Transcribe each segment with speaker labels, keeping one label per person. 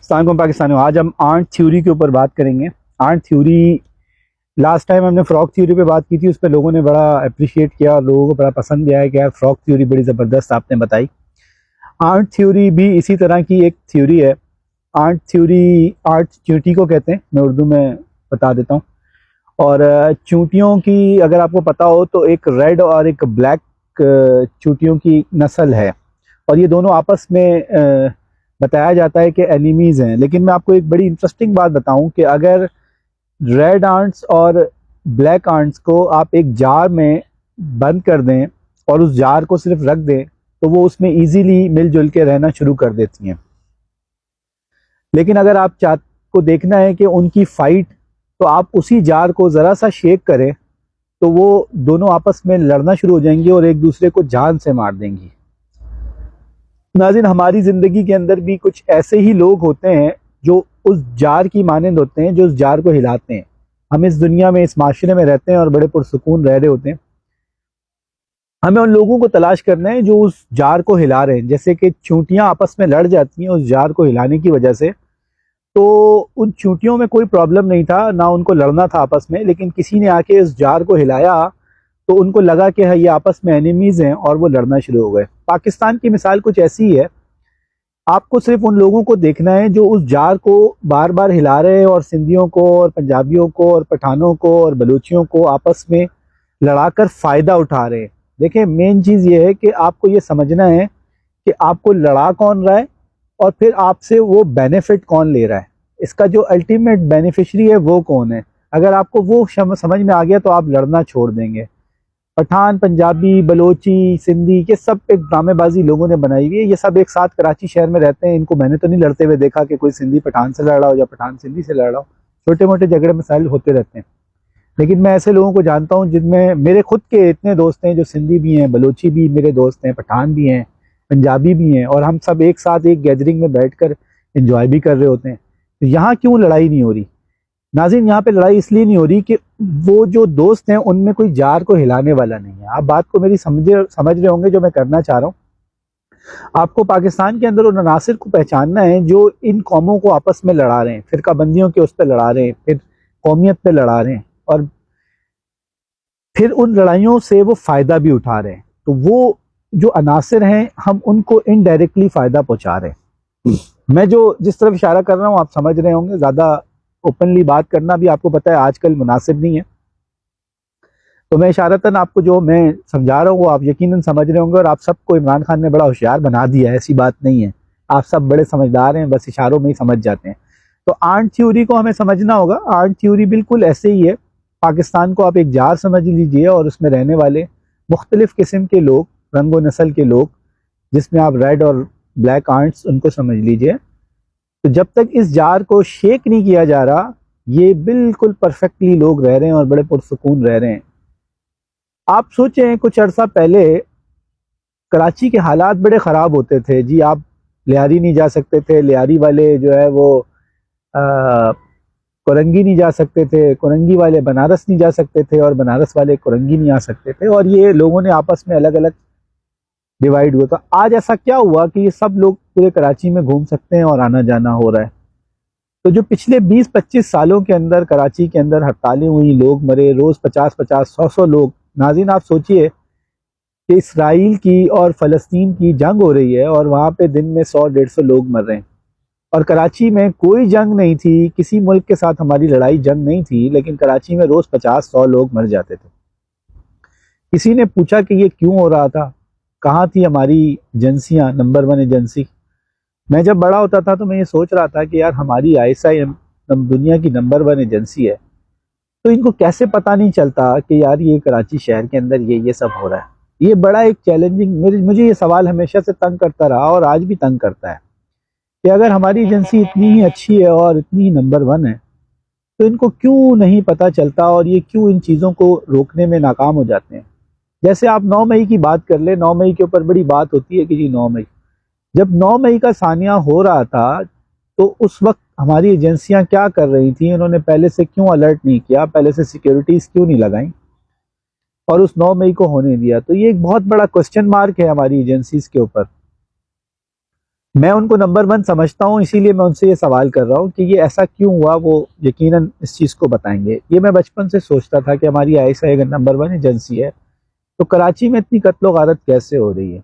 Speaker 1: अस्सलाम पाकिस्तानियों, आज हम आर्ट थ्योरी के ऊपर बात करेंगे। आर्ट थ्योरी, लास्ट टाइम हमने फ्रॉक थ्योरी पे बात की थी, उस पर लोगों ने बड़ा अप्रिशिएट किया और लोगों को बड़ा पसंद भी आया कि यार फ्रॉक थ्योरी बड़ी ज़बरदस्त आपने बताई। आर्ट थ्योरी भी इसी तरह की एक थ्योरी है। आर्ट थ्योरी, आर्ट चींटी को कहते हैं, मैं उर्दू में बता देता हूँ। और चूंटियों की अगर आपको पता हो तो एक रेड और एक ब्लैक चूंटियों की नस्ल है, और ये दोनों आपस में बताया जाता है कि एनिमीज हैं। लेकिन मैं आपको एक बड़ी इंटरेस्टिंग बात बताऊं कि अगर रेड आंट्स और ब्लैक आंट्स को आप एक जार में बंद कर दें और उस जार को सिर्फ रख दें तो वो उसमें इजीली मिलजुल के रहना शुरू कर देती हैं। लेकिन अगर आप को देखना है कि उनकी फाइट, तो आप उसी जार को ज़रा सा शेक करें तो वो दोनों आपस में लड़ना शुरू हो जाएंगी और एक दूसरे को जान से मार देंगी। नाज़रीन, हमारी ज़िंदगी के अंदर भी कुछ ऐसे ही लोग होते हैं जो उस जार की मानंद होते हैं, जो उस जार को हिलाते हैं। हम इस दुनिया में, इस माशरे में रहते हैं और बड़े पुरसुकून रह रहे होते हैं। हमें उन लोगों को तलाश करना है जो उस जार को हिला रहे हैं। जैसे कि चूंटियां आपस में लड़ जाती हैं उस जार को हिलाने की वजह से, तो उन चूंटियों में कोई प्रॉब्लम नहीं था, ना उनको लड़ना था आपस में, लेकिन किसी ने आके इस जार को हिलाया तो उनको लगा कि ये आपस में एनिमीज हैं और वो लड़ना शुरू हो गए। पाकिस्तान की मिसाल कुछ ऐसी ही है। आपको सिर्फ उन लोगों को देखना है जो उस जार को बार बार हिला रहे हैं और सिंधियों को और पंजाबियों को और पठानों को और बलूचियों को आपस में लड़ाकर फ़ायदा उठा रहे हैं। देखिए, मेन चीज़ ये है कि आपको ये समझना है कि आपको लड़ा कौन रहा है और फिर आपसे वो बेनिफिट कौन ले रहा है। इसका जो अल्टीमेट बेनिफिशरी है वो कौन है। अगर आपको वो समझ में आ गया तो आप लड़ना छोड़ देंगे। पठान, पंजाबी, बलोची, सिंधी, ये सब एक ड्रामेबाजी लोगों ने बनाई हुई है। ये सब एक साथ कराची शहर में रहते हैं। इनको मैंने तो नहीं लड़ते हुए देखा कि कोई सिंधी पठान से लड़ रहा हो या पठान सिंधी से लड़ रहा हो। छोटे मोटे झगड़े मसाइल होते रहते हैं। लेकिन मैं ऐसे लोगों को जानता हूँ जिनमें मेरे खुद के इतने दोस्त हैं जो सिंधी भी हैं, बलोची भी मेरे दोस्त हैं, पठान भी हैं, पंजाबी भी हैं, और हम सब एक साथ एक गैदरिंग में बैठकर एंजॉय भी कर रहे होते हैं। तो यहाँ क्यों लड़ाई नहीं हो रही? नाज़रीन, यहाँ पे लड़ाई इसलिए नहीं हो रही कि वो जो दोस्त हैं उनमें कोई जार को हिलाने वाला नहीं है। आप बात को मेरी समझ रहे होंगे जो मैं करना चाह रहा हूँ। आपको पाकिस्तान के अंदर उन अनासिर को पहचानना है जो इन कौमों को आपस में लड़ा रहे हैं, फिरका बंदियों के उस पर लड़ा रहे हैं, फिर कौमियत पे लड़ा रहे हैं, और फिर उन लड़ाइयों से वो फ़ायदा भी उठा रहे हैं। तो वो जो अनासिर हैं, हम उनको इनडायरेक्टली फ़ायदा पहुँचा रहे हैं। मैं जो जिस तरफ इशारा कर रहा हूँ आप समझ रहे होंगे। ज़्यादा ओपनली बात करना भी आपको पता है आजकल मुनासिब नहीं है, तो मैं इशारतन आपको जो मैं समझा रहा हूँ वो आप यकीनन समझ रहे होंगे। और आप सबको इमरान खान ने बड़ा होशियार बना दिया है, ऐसी बात नहीं है। आप सब बड़े समझदार हैं, बस इशारों में ही समझ जाते हैं। तो आर्ट थ्योरी को हमें समझना होगा। आर्ट थ्योरी बिल्कुल ऐसे ही है। पाकिस्तान को आप एक जार समझ लीजिए और उसमें रहने वाले मुख्तलिफ किस्म के लोग, रंगो नस्ल के लोग, जिसमें आप रेड और ब्लैक आर्ट्स, उनको समझ लीजिए। तो जब तक इस जार को शेक नहीं किया जा रहा, ये बिल्कुल परफेक्टली लोग रह रहे हैं और बड़े पुरसुकून रह रहे हैं। आप सोचें, कुछ अरसा पहले कराची के हालात बड़े ख़राब होते थे जी। आप लियारी नहीं जा सकते थे, लियारी वाले जो है वो कोरंगी नहीं जा सकते थे, कोरंगी वाले बनारस नहीं जा सकते थे, और बनारस वाले कोरंगी नहीं आ सकते थे, और ये लोगों ने आपस में अलग अलग डिवाइड हुआ। तो आज ऐसा क्या हुआ कि ये सब लोग पूरे कराची में घूम सकते हैं और आना जाना हो रहा है। तो जो पिछले 20-25 सालों के अंदर कराची के अंदर हड़तालें हुई, लोग मरे, रोज़ 50-50, 100-100 लोग। नाज़रीन, आप सोचिए कि इसराइल की और फ़लस्तीन की जंग हो रही है और वहाँ पे दिन में 100-150 लोग मर रहे हैं, और कराची में कोई जंग नहीं थी, किसी मुल्क के साथ हमारी लड़ाई जंग नहीं थी, लेकिन कराची में रोज़ 50-100 लोग मर जाते थे। किसी ने पूछा कि ये क्यों हो रहा था? कहाँ थी हमारी एजेंसियाँ, नंबर 1 एजेंसी? मैं जब बड़ा होता था तो मैं ये सोच रहा था कि यार हमारी ISI दुनिया की नंबर 1 एजेंसी है, तो इनको कैसे पता नहीं चलता कि यार ये कराची शहर के अंदर ये सब हो रहा है। ये बड़ा एक चैलेंजिंग, मुझे ये सवाल हमेशा से तंग करता रहा और आज भी तंग करता है कि अगर हमारी एजेंसी इतनी ही अच्छी है और इतनी ही नंबर 1 है, तो इनको क्यों नहीं पता चलता और ये क्यों इन चीज़ों को रोकने में नाकाम हो जाते हैं। जैसे आप 9 मई की बात कर ले, 9 मई के ऊपर बड़ी बात होती है कि जी 9 मई, जब 9 मई का सानिया हो रहा था तो उस वक्त हमारी एजेंसियां क्या कर रही थी? उन्होंने पहले से क्यों अलर्ट नहीं किया, पहले से सिक्योरिटीज क्यों नहीं लगाई और उस 9 मई को होने दिया? तो ये एक बहुत बड़ा क्वेश्चन मार्क है हमारी एजेंसीज के ऊपर। मैं उनको नंबर 1 समझता हूँ, इसीलिए मैं उनसे ये सवाल कर रहा हूँ कि ये ऐसा क्यों हुआ। वो यकीनन इस चीज़ को बताएंगे। ये मैं बचपन से सोचता था कि हमारी ISI अगर नंबर 1 एजेंसी है तो कराची में इतनी कत्लो गारत कैसे हो रही है,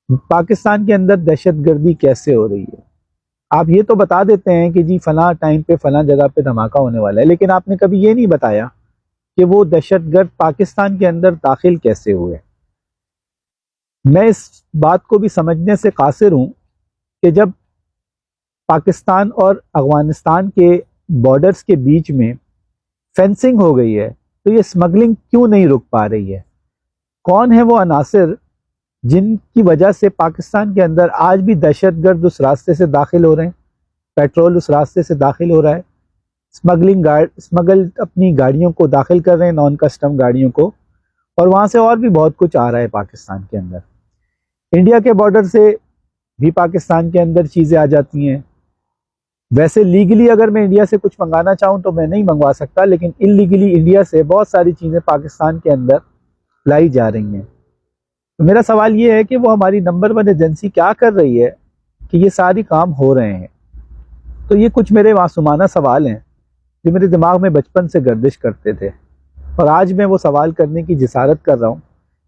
Speaker 1: पाकिस्तान के अंदर दहशतगर्दी कैसे हो रही है। आप ये तो बता देते हैं कि जी फलां टाइम पे फलां जगह पे धमाका होने वाला है, लेकिन आपने कभी ये नहीं बताया कि वो दहशतगर्द पाकिस्तान के अंदर दाखिल कैसे हुए। मैं इस बात को भी समझने से कासिर हूँ कि जब पाकिस्तान और अफगानिस्तान के बॉर्डर्स के बीच में फेंसिंग हो गई है तो ये स्मगलिंग क्यों नहीं रुक पा रही है। कौन है वो अनासिर जिनकी वजह से पाकिस्तान के अंदर आज भी दहशतगर्द उस रास्ते से दाखिल हो रहे हैं, पेट्रोल उस रास्ते से दाखिल हो रहा है, स्मगल अपनी गाड़ियों को दाखिल कर रहे हैं, नॉन कस्टम गाड़ियों को, और वहाँ से और भी बहुत कुछ आ रहा है पाकिस्तान के अंदर। इंडिया के बॉर्डर से भी पाकिस्तान के अंदर चीज़ें आ जाती हैं। वैसे लीगली अगर मैं इंडिया से कुछ मंगाना चाहूँ तो मैं नहीं मंगवा सकता, लेकिन इलीगली इंडिया से बहुत सारी चीज़ें पाकिस्तान के अंदर लाई जा रही हैं। तो मेरा सवाल ये है कि वो हमारी नंबर 1 एजेंसी क्या कर रही है कि ये सारी काम हो रहे हैं। तो ये कुछ मेरे मासूमाना सवाल हैं जो मेरे दिमाग में बचपन से गर्दिश करते थे, और आज मैं वो सवाल करने की जिसारत कर रहा हूँ।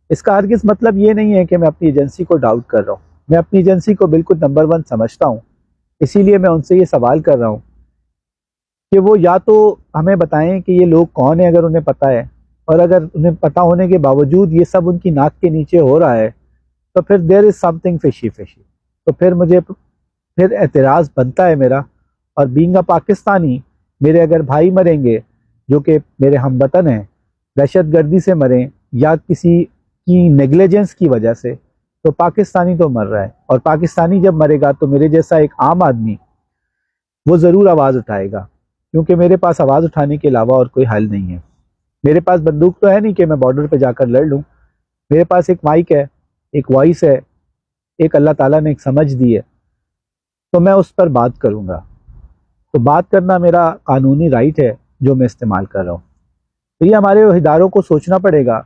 Speaker 1: इसका हरगिज़ मतलब ये नहीं है कि मैं अपनी एजेंसी को डाउट कर रहा हूँ। मैं अपनी एजेंसी को बिल्कुल नंबर 1 समझता हूँ, इसीलिए मैं उनसे ये सवाल कर रहा हूँ कि वो या तो हमें बताएं कि ये लोग कौन है अगर उन्हें पता है, और अगर उन्हें पता होने के बावजूद ये सब उनकी नाक के नीचे हो रहा है तो फिर देयर इज़ समथिंग फिशी। तो फिर एतराज़ बनता है मेरा, और बीइंग अ पाकिस्तानी, मेरे अगर भाई मरेंगे जो कि मेरे हमवतन हैं, दहशतगर्दी से मरें या किसी की नेग्लिजेंस की वजह से, तो पाकिस्तानी तो मर रहा है, और पाकिस्तानी जब मरेगा तो मेरे जैसा एक आम आदमी वो ज़रूर आवाज़ उठाएगा, क्योंकि मेरे पास आवाज़ उठाने के अलावा और कोई हल नहीं है। मेरे पास बंदूक तो है नहीं कि मैं बॉर्डर पे जाकर लड़ लूँ। मेरे पास एक माइक है, एक वॉइस है, एक अल्लाह ताला ने एक समझ दी है, तो मैं उस पर बात करूँगा। तो बात करना मेरा कानूनी राइट है जो मैं इस्तेमाल कर रहा हूँ। तो ये हमारे इदारों को सोचना पड़ेगा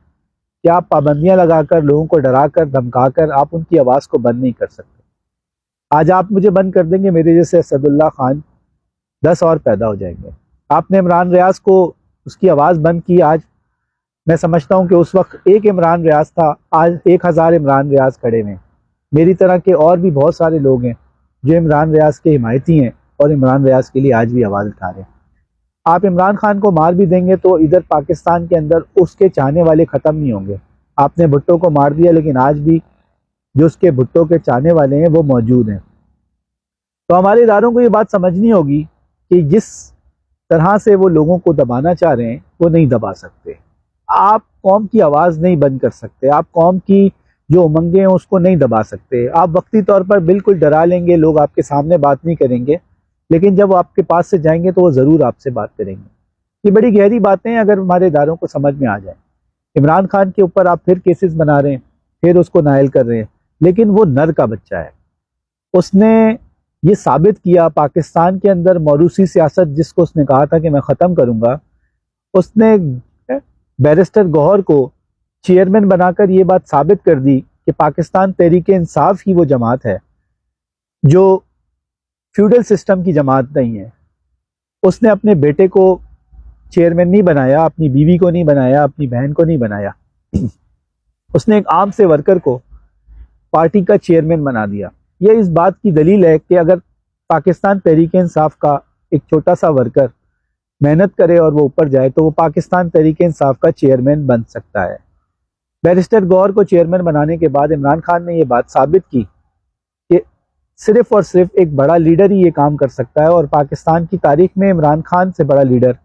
Speaker 1: कि आप पाबंदियाँ लगाकर, लोगों को डराकर, धमकाकर आप उनकी आवाज़ को बंद नहीं कर सकते। आज आप मुझे बंद कर देंगे, मेरे जैसे असदुल्ला खान 10 और पैदा हो जाएंगे। आपने इमरान रियाज को उसकी आवाज़ बंद की, आज मैं समझता हूँ कि उस वक्त एक इमरान रियाज था, आज 1000 इमरान रियाज खड़े हैं। मेरी तरह के और भी बहुत सारे लोग हैं जो इमरान रियाज के हिमायती हैं और इमरान रियाज के लिए आज भी आवाज़ उठा रहे हैं। आप इमरान खान को मार भी देंगे तो इधर पाकिस्तान के अंदर उसके चाहने वाले ख़त्म नहीं होंगे। आपने भुट्टो को मार दिया, लेकिन आज भी जो उसके भुट्टो के चाहने वाले हैं वो मौजूद हैं। तो हमारे इदारों को ये बात समझनी होगी कि जिस तरह से वो लोगों को दबाना चाह रहे हैं वो नहीं दबा सकते। आप कौम की आवाज़ नहीं बंद कर सकते, आप कौम की जो उमंगें हैं उसको नहीं दबा सकते। आप वक्ती तौर पर बिल्कुल डरा लेंगे, लोग आपके सामने बात नहीं करेंगे, लेकिन जब वो आपके पास से जाएंगे तो वो ज़रूर आपसे बात करेंगे। ये बड़ी गहरी बातें हैं अगर हमारे इदारों को समझ में आ जाए। इमरान खान के ऊपर आप फिर केसेस बना रहे हैं, फिर उसको नायल कर रहे हैं, लेकिन वो नर का बच्चा है। उसने ये साबित किया पाकिस्तान के अंदर मौरूसी सियासत जिसको उसने कहा था कि मैं ख़त्म करूँगा, उसने बैरिस्टर गौहर को चेयरमैन बनाकर ये बात साबित कर दी कि पाकिस्तान तहरीके इंसाफ ही वो जमात है जो फ्यूडल सिस्टम की जमात नहीं है। उसने अपने बेटे को चेयरमैन नहीं बनाया, अपनी बीवी को नहीं बनाया, अपनी बहन को नहीं बनाया, उसने एक आम से वर्कर को पार्टी का चेयरमैन बना दिया। यह इस बात की दलील है कि अगर पाकिस्तान तहरीके इंसाफ का एक छोटा सा वर्कर मेहनत करे और वो ऊपर जाए तो वो पाकिस्तान तहरीके इंसाफ का चेयरमैन बन सकता है। बैरिस्टर गौहर को चेयरमैन बनाने के बाद इमरान खान ने ये बात साबित की कि सिर्फ और सिर्फ एक बड़ा लीडर ही ये काम कर सकता है, और पाकिस्तान की तारीख में इमरान खान से बड़ा लीडर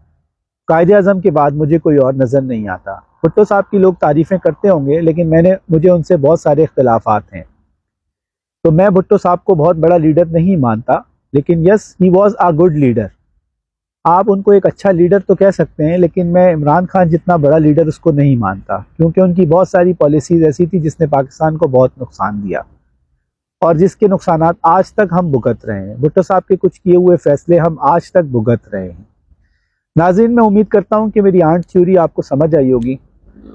Speaker 1: कायदे आज़म के बाद मुझे कोई और नज़र नहीं आता। भुट्टो साहब की लोग तारीफ़ें करते होंगे, लेकिन मुझे उनसे बहुत सारे इख्तिलाफात हैं, तो मैं भुट्टो साहब को बहुत बड़ा लीडर नहीं मानता, लेकिन yes he was a good leader. आप उनको एक अच्छा लीडर तो कह सकते हैं, लेकिन मैं इमरान खान जितना बड़ा लीडर उसको नहीं मानता, क्योंकि उनकी बहुत सारी पॉलिसीज़ ऐसी थी जिसने पाकिस्तान को बहुत नुकसान दिया और जिसके नुकसानात आज तक हम भुगत रहे हैं। भुट्टो साहब के कुछ किए हुए फैसले हम आज तक भुगत रहे हैं। नाज़रीन, मैं उम्मीद करता हूं कि मेरी आंट थ्योरी आपको समझ आई होगी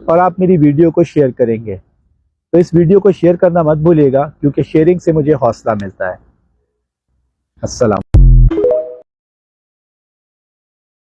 Speaker 1: और आप मेरी वीडियो को शेयर करेंगे। तो इस वीडियो को शेयर करना मत भूलिएगा, क्योंकि शेयरिंग से मुझे हौसला मिलता है। अस्सलाम।